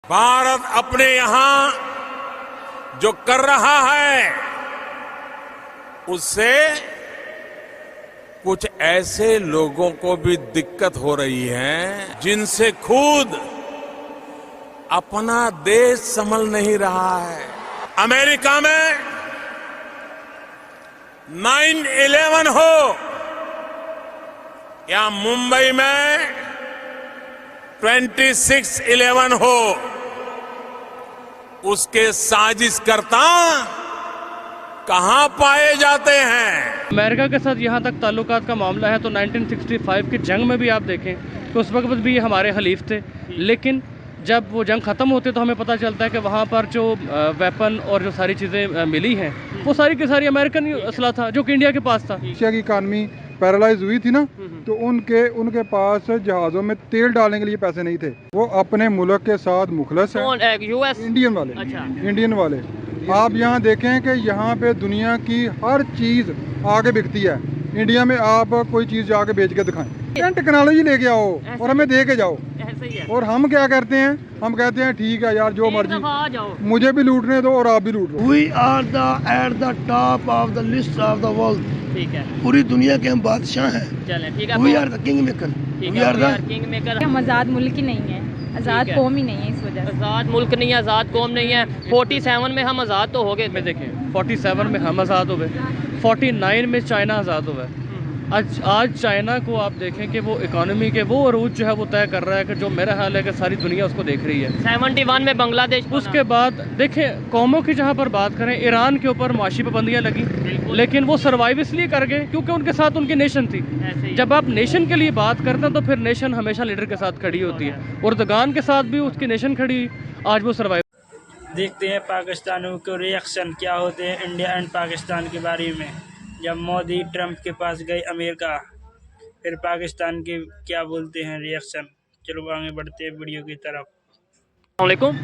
भारत अपने यहां जो कर रहा है उससे कुछ ऐसे लोगों को भी दिक्कत हो रही है जिनसे खुद अपना देश संभल नहीं रहा है। अमेरिका में 9/11 हो या मुंबई में 26/11 हो, उसके साजिशकर्ता कहां पाए जाते हैं? अमेरिका के साथ यहाँ तक ताल्लुकात का मामला है तो 1965 की जंग में भी आप देखें तो उस वक्त भी ये हमारे हलीफ थे, लेकिन जब वो जंग ख़त्म होती है तो हमें पता चलता है कि वहाँ पर जो वेपन और जो सारी चीज़ें मिली हैं वो सारी की सारी अमेरिकन असला था जो कि इंडिया के पास था। रशिया की इकानमी पैरालाइज हुई थी ना, तो उनके पास जहाज़ों में तेल डालने के लिए पैसे नहीं थे। वो अपने मुल्क के साथ मुखलस है। यूएस इंडियन वाले। अच्छा। इंडियन वाले आप यहाँ देखें कि यहाँ पे दुनिया की हर चीज़ आगे बिकती है। इंडिया में आप कोई चीज़ जाके बेच के दिखाएं, टेक्नोलॉजी लेके आओ और हमें दे के जाओ। ऐसे ही है। और हम क्या करते हैं, हम कहते हैं ठीक है यार जो मर्जी, आ जाओ। मुझे भी लूटने दो और आप भी लूट लो। We are at the top of the list of the world. ठीक है, पूरी दुनिया के हम बादशाह हैं। चलें ठीक है। We are the kingmaker. ठीक We है, are the किंग मेकर। हम आज़ाद मुल्क ही नहीं है, आज़ाद ठीक है। कौम ही नहीं है, इस वजह से। आज़ाद मुल्क नहीं है, आज़ाद कौम नहीं है। 47 में हम आज़ाद तो हो गए में थे। देखें 47 में हम आज़ाद हो गए, 49 में चाइना आज़ाद हो गए। आज चाइना को आप देखें कि वो इकोनॉमी के वो अरूज जो है वो तय कर रहा है कि जो मेरा हाल है कि सारी दुनिया उसको देख रही है। 71 में बांग्लादेश बना। उसके बाद देखें कौमों की जहाँ पर बात करें, ईरान के ऊपर माशी पाबंदियाँ लगी, लेकिन वो सर्वाइव इसलिए कर गए क्योंकि उनके साथ उनकी नेशन थी। ऐसे ही। जब आप नेशन के लिए बात करते हैं तो फिर नेशन हमेशा लीडर के साथ खड़ी होती है। उर्दगान के साथ भी उसकी नेशन खड़ी, आज वो सर्वाइव। देखते हैं पाकिस्तानियों के रिएक्शन क्या होते हैं इंडिया एंड पाकिस्तान के बारे में। जब मोदी ट्रंप के पास गए अमेरिका, फिर पाकिस्तान के क्या बोलते हैं रिएक्शन। चलो आगे बढ़ते हैं वीडियो की तरफ। वालेकुम।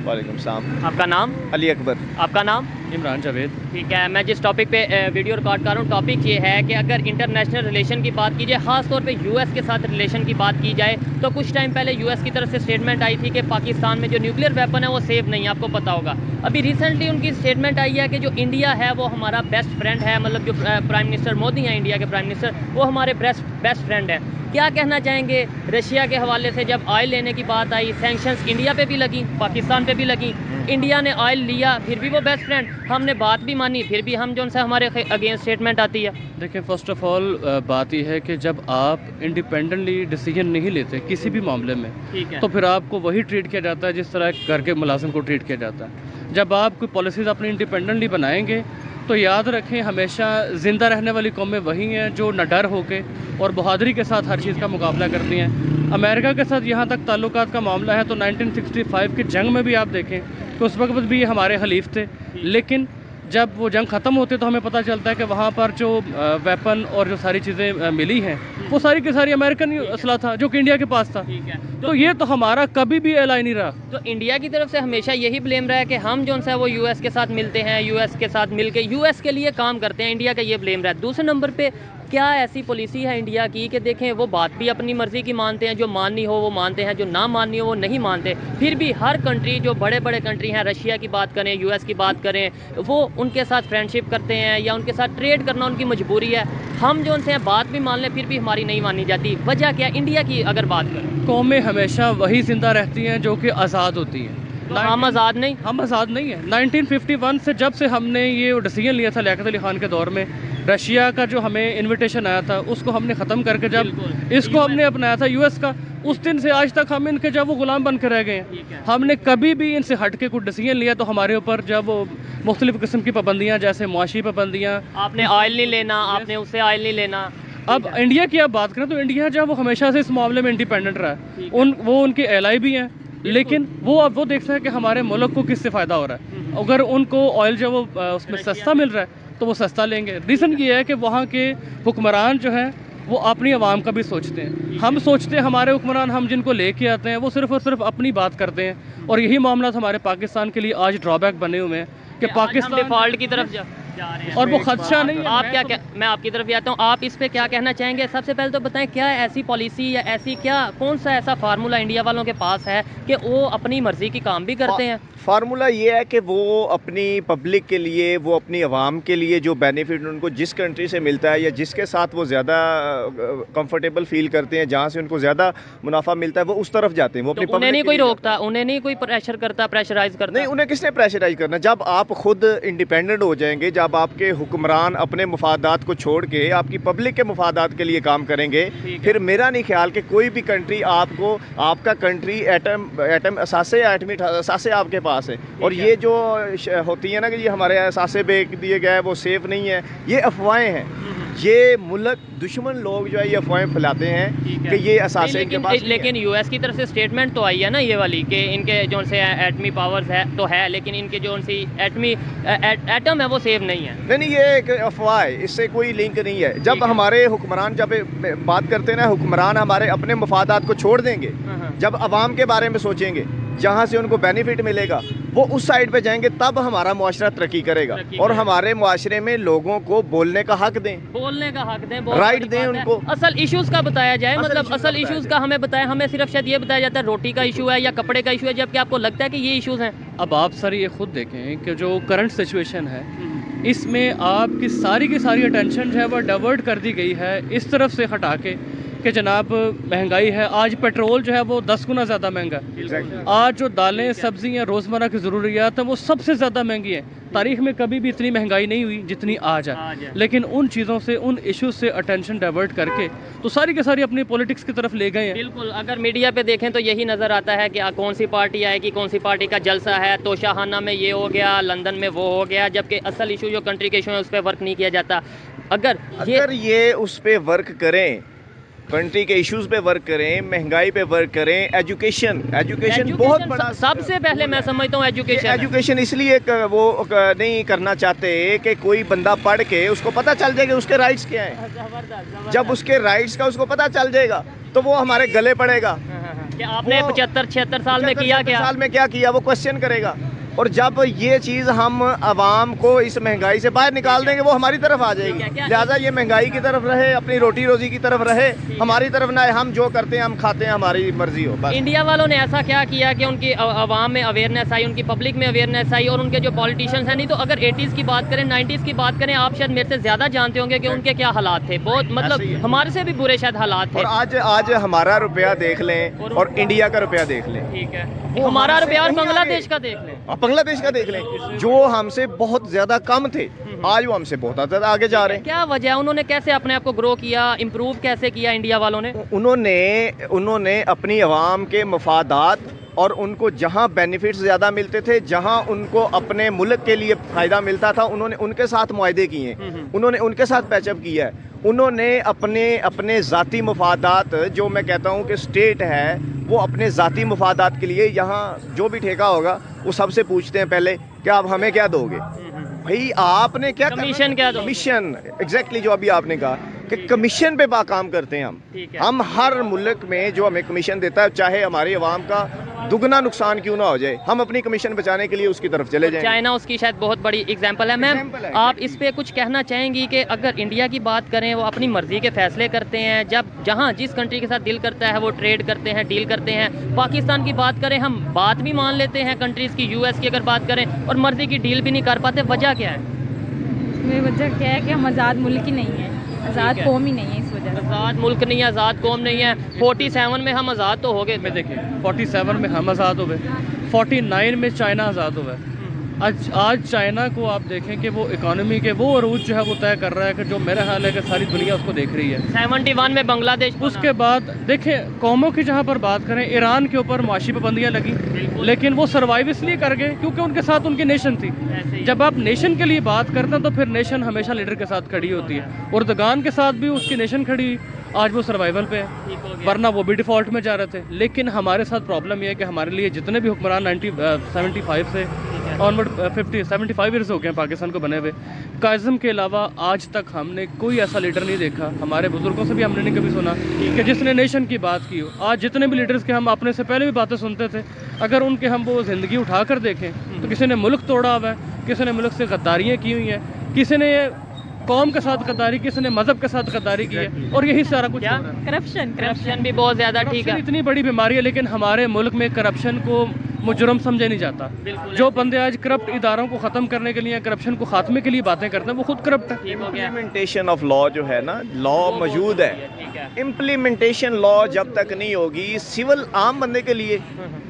वालेकुम सलाम। आपका नाम? अली अकबर। आपका नाम? इमरान जावेद। ठीक है, मैं जिस टॉपिक पे वीडियो रिकॉर्ड कर रहा हूँ, टॉपिक ये है कि अगर इंटरनेशनल रिलेशन की बात की जाए, ख़ास तौर पे यूएस के साथ रिलेशन की बात की जाए, तो कुछ टाइम पहले यूएस की तरफ से स्टेटमेंट आई थी कि पाकिस्तान में जो न्यूक्लियर वेपन है वो सेफ नहीं है, आपको पता होगा। अभी रिसेंटली उनकी स्टेटमेंट आई है कि जो इंडिया है वो हमारा बेस्ट फ्रेंड है, मतलब जो प्राइम मिनिस्टर मोदी हैं इंडिया के प्राइम मिनिस्टर, वो हमारे बेस्ट फ्रेंड हैं। क्या कहना चाहेंगे रशिया के हवाले से? जब ऑयल लेने की बात आई, सैंक्शंस इंडिया पे भी लगी, पाकिस्तान पे भी लगी। इंडिया ने ऑयल लिया, फिर भी वो बेस्ट फ्रेंड, हमने बात भी मानी, फिर भी हम जो उनसे हमारे अगेंस्ट स्टेटमेंट आती है। देखिए फर्स्ट ऑफ ऑल बात यह है कि जब आप इंडिपेंडेंटली डिसीजन नहीं लेते किसी भी मामले में, ठीक है। तो फिर आपको वही ट्रीट किया जाता है जिस तरह घर के मुलाजिम को ट्रीट किया जाता है। जब आप कोई पॉलिसीज़ अपनी इंडिपेंडेंटली बनाएंगे तो याद रखें हमेशा ज़िंदा रहने वाली कौमें वही हैं जो न डर होके और बहादुरी के साथ हर चीज़ का मुकाबला करती हैं। अमेरिका के साथ यहाँ तक ताल्लुकात का मामला है तो 1965 की जंग में भी आप देखें तो उस वक्त भी ये हमारे हलीफ थे, लेकिन जब वो जंग ख़त्म होती है तो हमें पता चलता है कि वहाँ पर जो वेपन और जो सारी चीज़ें मिली हैं वो सारी की सारी अमेरिकन असला था जो कि इंडिया के पास था। ठीक है, तो ये तो हमारा कभी भी एलाई नहीं रहा। तो इंडिया की तरफ से हमेशा यही ब्लेम रहा है कि हम जो है वो यूएस के साथ मिलते हैं, यूएस के साथ मिलके यूएस के लिए काम करते हैं, इंडिया का ये ब्लेम रहा है। दूसरे नंबर पे क्या ऐसी पॉलिसी है इंडिया की कि देखें वो बात भी अपनी मर्ज़ी की मानते हैं, जो माननी हो वो मानते हैं, जो ना माननी हो वो नहीं मानते। फिर भी हर कंट्री, जो बड़े बड़े कंट्री हैं, रशिया की बात करें, यूएस की बात करें, वो उनके साथ फ्रेंडशिप करते हैं या उनके साथ ट्रेड करना उनकी मजबूरी है। हम जो उनसे बात भी मान लें फिर भी हमारी नहीं मानी जाती। वजह क्या? इंडिया की अगर बात करें, कौमें हमेशा वही ज़िंदा रहती हैं जो कि आज़ाद होती हैं। तो हम आज़ाद नहीं, हम आज़ाद नहीं है। 1951 से जब से हमने ये डिसीजन लिया था लियाकत अली खान के दौर में, रशिया का जो हमें इनविटेशन आया था उसको हमने ख़त्म करके जब इसको हमने अपनाया था यूएस का, उस दिन से आज तक हम इनके जब वो गुलाम बन के रह गए हैं। हमने कभी भी इनसे हट के कुछ डिसीजन लिया तो हमारे ऊपर जब वो मुख्तलिफ़ किस्म की पाबंदियाँ, जैसे मुआशी पाबंदियाँ, आपने ऑयल नहीं लेना, आपने उससे ऑयल नहीं लेना। अब इंडिया की आप बात करें तो इंडिया जो वो हमेशा से इस मामले में इंडिपेंडेंट रहा है। वो उनके एलाई भी हैं, लेकिन वो अब वो देखते हैं कि हमारे मुल्क को किससे फ़ायदा हो रहा है। अगर उनको ऑयल जो वो उसमें सस्ता मिल रहा है तो वो सस्ता लेंगे। रीज़न ये है कि वहाँ के हुक्मरान जो हैं वो अपनी आवाम का भी सोचते हैं। हम सोचते हैं हमारे हुक्मरान हम जिनको लेके आते हैं वो सिर्फ और सिर्फ अपनी बात करते हैं, और यही मामला हमारे पाकिस्तान के लिए आज ड्रॉबैक बने हुए हैं कि पाकिस्तान डिफ़ॉल्ट की तरफ اور وہ خدشہ نہیں ہے. آپ کیا میں آپ کی طرف بھی آتا ہوں, آپ اس پہ کیا کہنا چاہیں گے؟ سب سے پہلے تو بتائیں کیا ایسی پالیسی یا ایسی کون سا ایسا فارمولا انڈیا والوں کے پاس ہے کہ وہ اپنی مرضی کی کام بھی کرتے ہیں؟ فارمولا یہ ہے کہ وہ اپنی پبلک کے لیے, وہ اپنی عوام کے لیے جو بینیفٹ ان کو جس کنٹری سے ملتا ہے یا جس کے ساتھ وہ زیادہ کمفرٹیبل فیل کرتے ہیں, جہاں سے ان کو زیادہ منافع ملتا ہے, وہ اس طرف جاتے ہیں. وہ اپنی انہیں نہیں کوئی روکتا, انہیں نہیں کوئی پریشر کرتا, پریشرائز کرتا؟ نہیں, انہیں کس نے پریشرائز کرنا؟ جب آپ خود انڈیپینڈنٹ ہو جائیں گے, جب آپ کے حکمران اپنے مفادات کو چھوڑ کے آپ کی پبلک کے مفادات کے لیے کام کریں گے, پھر میرا نہیں خیال کہ کوئی بھی کنٹری آپ کو, آپ کا کنٹری ایٹم اثاثے, ایٹمی اثاثے آپ کے پاس ہے. اور یہ جو ہوتی ہے نا کہ یہ ہمارے اثاثے بیچ دیے گئے وہ سیف نہیں ہے, یہ افواہیں ہیں. یہ ملک دشمن لوگ جو ہے یہ افواہیں پھیلاتے ہیں کہ یہ اثاثے ان کے پاس. لیکن یو ایس کی طرف سے اسٹیٹمنٹ تو آئی ہے نا یہ والی کہ ان کے جو سے ایٹمی پاورز ہے تو ہے, لیکن ان کے جو سی ایٹم ہے وہ سیف نہیں ہے. نہیں, یہ ایک افواہ ہے, اس سے کوئی لنک نہیں ہے. جب ہمارے حکمران, جب بات کرتے ہیں نا, حکمران ہمارے اپنے مفادات کو چھوڑ دیں گے, جب عوام کے بارے میں سوچیں گے, جہاں سے ان کو بینیفٹ ملے گا وہ اس سائڈ پہ جائیں گے, تب ہمارا معاشرہ ترقی کرے گا. اور ہمارے معاشرے میں لوگوں کو بولنے کا حق دیں, بولنے کا حق دیں, رائٹ دیں ان کو. اصل ایشوز کا بتایا جائے, مطلب اصل ایشوز کا ہمیں بتایا. ہمیں صرف شاید یہ بتایا جاتا ہے روٹی کا ایشو ہے یا کپڑے کا ایشو ہے, جبکہ آپ کو لگتا ہے کہ یہ ایشوز ہیں. اب آپ سر یہ خود دیکھیں کہ جو کرنٹ سچویشن ہے اس میں آپ کی ساری اٹینشن جو ہے وہ ڈائیورٹ کر دی گئی ہے اس طرف سے ہٹا کے کہ جناب مہنگائی ہے. آج پیٹرول جو ہے وہ 10 گنا زیادہ مہنگا ہے. آج جو دالیں, سبزیاں, روزمرہ کی ضروریات ہیں وہ سب سے زیادہ مہنگی ہیں. تاریخ میں کبھی بھی اتنی مہنگائی نہیں ہوئی جتنی آج ہے. لیکن ان چیزوں سے, ان ایشوز سے اٹینشن ڈائیورٹ کر کے تو ساری کے ساری اپنی پولیٹکس کی طرف لے گئے ہیں. بالکل, اگر میڈیا پہ دیکھیں تو یہی نظر آتا ہے کہ کون سی پارٹی آئے گی, کون سی پارٹی کا جلسہ ہے, تو شاہانہ میں یہ ہو گیا, لندن میں وہ ہو گیا, جبکہ اصل ایشو جو کنٹری کے ایشو ہے اس پہ ورک نہیں کیا جاتا. اگر یہ اس پہ ورک کریں, کنٹری کے ایشوز پہ ورک کریں, مہنگائی پہ ورک کریں, ایجوکیشن بہت بڑا, سب سے پہلے میں سمجھتا ہوں ایجوکیشن اس لیے وہ نہیں کرنا چاہتے کہ کوئی بندہ پڑھ کے اس کو پتہ چل جائے کہ اس کے رائٹس کیا ہیں. جب اس کے رائٹس کا اس کو پتہ چل جائے گا تو وہ ہمارے گلے پڑے گا کہ آپ نے 75-76 سال میں کیا کیا, وہ کوشچن کرے گا. اور جب یہ چیز ہم عوام کو اس مہنگائی سے باہر نکال دیں گے وہ ہماری طرف آ جائے گی. لہٰذا یہ مہنگائی کی طرف رہے, اپنی روٹی روزی کی طرف رہے, ہماری طرف نہ. ہم جو کرتے ہیں ہم کھاتے ہیں, ہماری مرضی ہو. انڈیا والوں نے ایسا کیا کیا کہ ان کی عوام میں اویئرنیس آئی, ان کی پبلک میں اویئرنیس آئی, اور ان کے جو پولیٹیشینز ہیں, نہیں تو اگر 80s کی بات کریں, 90s کی بات کریں, آپ شاید میرے سے زیادہ جانتے ہوں گے کہ ان کے کیا حالات تھے. بہت مطلب ہمارے سے بھی برے شاید حالات تھے. اور آج ہمارا روپیہ دیکھ لیں اور انڈیا کا روپیہ دیکھ لیں. ٹھیک ہے, ہمارا روپیہ اور بنگلہ دیش کا دیکھ لیں. بنگلہ دیش کا دیکھ لیں, جو ہم سے بہت زیادہ کم تھے, آج وہ ہم سے بہت زیادہ آگے جا رہے ہیں. کیا وجہ ہے, انہوں نے کیسے اپنے آپ کو گرو کیا, امپروو کیسے کیا انڈیا والوں نے؟ انہوں نے اپنی عوام کے مفادات اور ان کو جہاں بینیفٹس زیادہ ملتے تھے, جہاں ان کو اپنے ملک کے لیے فائدہ ملتا تھا, انہوں نے ان کے ساتھ معاہدے کیے ہیں, انہوں نے ان کے ساتھ پیچ اپ کیا ہے. انہوں نے اپنے ذاتی مفادات, جو میں کہتا ہوں کہ اسٹیٹ ہے وہ اپنے ذاتی مفادات کے لیے یہاں جو بھی ٹھیکہ ہوگا وہ سب سے پوچھتے ہیں پہلے کہ آپ ہمیں کیا دو گے. بھائی آپ نے کیا کمیشن کیا دو؟ کمیشن, ایگزیکٹلی جو ابھی آپ نے کہا کہ کمیشن پہ کام کرتے ہیں ہم ہر ملک میں جو ہمیں کمیشن دیتا ہے, چاہے ہماری عوام کا دگنا نقصان کیوں نہ ہو جائے, ہم اپنی کمیشن بچانے کے لیے اس کی طرف چلے جائیں. چائنا اس کی شاید بہت بڑی ایگزامپل ہے. میم آپ اس پہ کچھ کہنا چاہیں گی کہ اگر انڈیا کی بات کریں, وہ اپنی مرضی کے فیصلے کرتے ہیں, جہاں جس کنٹری کے ساتھ دل کرتا ہے وہ ٹریڈ کرتے ہیں, ڈیل کرتے ہیں. پاکستان کی بات کریں, ہم بات بھی مان لیتے ہیں کنٹریز کی, یو ایس کی اگر بات کریں, اور مرضی کی ڈیل بھی نہیں کر پاتے. وجہ کیا ہے؟ وجہ کیا ہے کہ ہم آزاد ملک ہی نہیں ہیں, آزاد قوم ہی نہیں ہے. اس وجہ سے آزاد ملک نہیں ہے, آزاد قوم نہیں ہے. 47 میں ہم آزاد تو ہو گئے. میں دیکھیں 47 میں ہم آزاد ہو گئے, 49 میں چائنا آزاد ہوا ہے. آج چائنا کو آپ دیکھیں کہ وہ اکانومی کے وہ عروج جو ہے وہ طے کر رہا ہے کہ جو میرا خیال ہے کہ ساری دنیا اس کو دیکھ رہی ہے. 71 میں بنگلہ دیش. اس کے بعد دیکھیں قوموں کی جہاں پر بات کریں, ایران کے اوپر معاشی پابندیاں لگی, لیکن وہ سروائیو اس لیے کر گئے کیونکہ ان کے ساتھ ان کی نیشن تھی. جب آپ نیشن کے لیے بات کرتے ہیں تو پھر نیشن ہمیشہ لیڈر کے ساتھ کھڑی ہوتی ہے. اردگان کے ساتھ بھی اس کی نیشن کھڑی, آج وہ سروائیول پہ ہے, ورنہ وہ بھی ڈیفالٹ میں جا رہے تھے. لیکن ہمارے ساتھ پرابلم یہ ہے کہ ہمارے لیے جتنے بھی حکمران 75 سے ऑनवर्ड 75 ईयर्स हो गए हैं पाकिस्तान को बने हुए। काज़िम के अलावा आज तक हमने कोई ऐसा लीडर नहीं देखा, हमारे बुजुर्गों से भी हमने नहीं कभी सुना कि जिसने नेशन की बात की हो। आज जितने भी लीडर्स के हम अपने से पहले भी बातें सुनते थे, अगर उनके हम वो ज़िंदगी उठा कर देखें तो किसी ने मुल्क तोड़ा हुआ है, किसी ने मुल्क से गद्दारियाँ की हुई हैं, किसी ने कौम के साथ गद्दारी, किसी ने मजहब के साथ गद्दारी की है, और यही सारा कुछ हो रहा है। करप्शन भी बहुत ज़्यादा, ठीक करप्शन है। इतनी बड़ी बीमारी है, लेकिन हमारे मुल्क में करप्शन को मुजरम समझा नहीं जाता। जो बंदे आज करप्ट इदारों को ख़त्म करने के लिए, करप्शन को खात्मे के लिए बातें करते हैं, वो खुद करप्ट है। इम्प्लीमेंटेशन ऑफ लॉ जो है ना, लॉ मौजूद है, इम्प्लीमेंटेशन लॉ जब तक नहीं होगी, सिविल आम बंदे के लिए,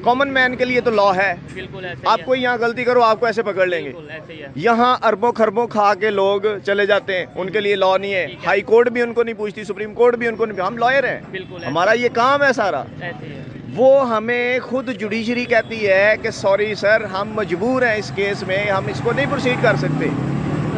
कॉमन मैन के लिए तो लॉ है। बिल्कुल ऐसे आप कोई यहाँ गलती करो आपको ऐसे पकड़ लेंगे। ऐसे ही है। यहाँ अरबों खरबों खा के लोग चले जाते हैं, उनके लिए लॉ नहीं है। हाई कोर्ट भी उनको नहीं पूछती, सुप्रीम कोर्ट भी उनको नहीं। हम लॉयर हैं, बिल्कुल हमारा ये काम है सारा। ऐसे ही है। वो हमें खुद जुडिशरी कहती है कि सॉरी सर, हम मजबूर हैं इस केस में, हम इसको नहीं प्रोसीड कर सकते।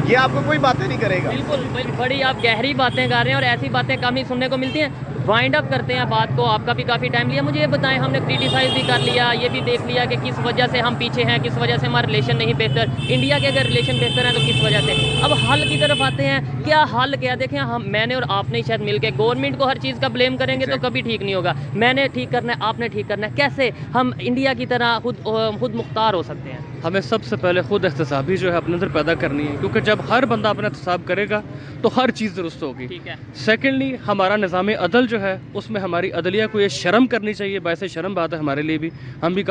ये आपको कोई बातें नहीं करेगा। बिल्कुल बड़ी आप गहरी बातें कर रहे हैं और ऐसी बातें कम ही सुनने को मिलती हैं। वाइंड अप करते हैं बात को, आपका भी काफ़ी टाइम लिया। मुझे ये बताएं, हमने क्रिटिसाइज भी कर लिया, ये भी देख लिया कि किस वजह से हम पीछे हैं, किस वजह से हमारा रिलेशन नहीं बेहतर। इंडिया के अगर रिलेशन बेहतर हैं तो किस वजह से। अब हल की तरफ आते हैं, क्या हल क्या? देखें, हम मैंने और आपने शायद मिलके गवर्नमेंट को हर चीज़ का ब्लेम करेंगे तो कभी ठीक नहीं होगा। मैंने ठीक करना है, आपने ठीक करना है। कैसे हम इंडिया की तरह खुद मुख्तार हो सकते हैं? हमें सबसे पहले खुद एहतसाबी जो है अपने अंदर पैदा करनी है, क्योंकि जब हर बंदा अपना एहतसाब करेगा तो हर चीज़ दुरुस्त होगी। ठीक है। सेकेंडली, हमारा निज़ाम अदल जो है उसमें हमारी अदलिया को ये शर्म करनी चाहिए। वैसे शर्म बात है हमारे लिए भी, हम भी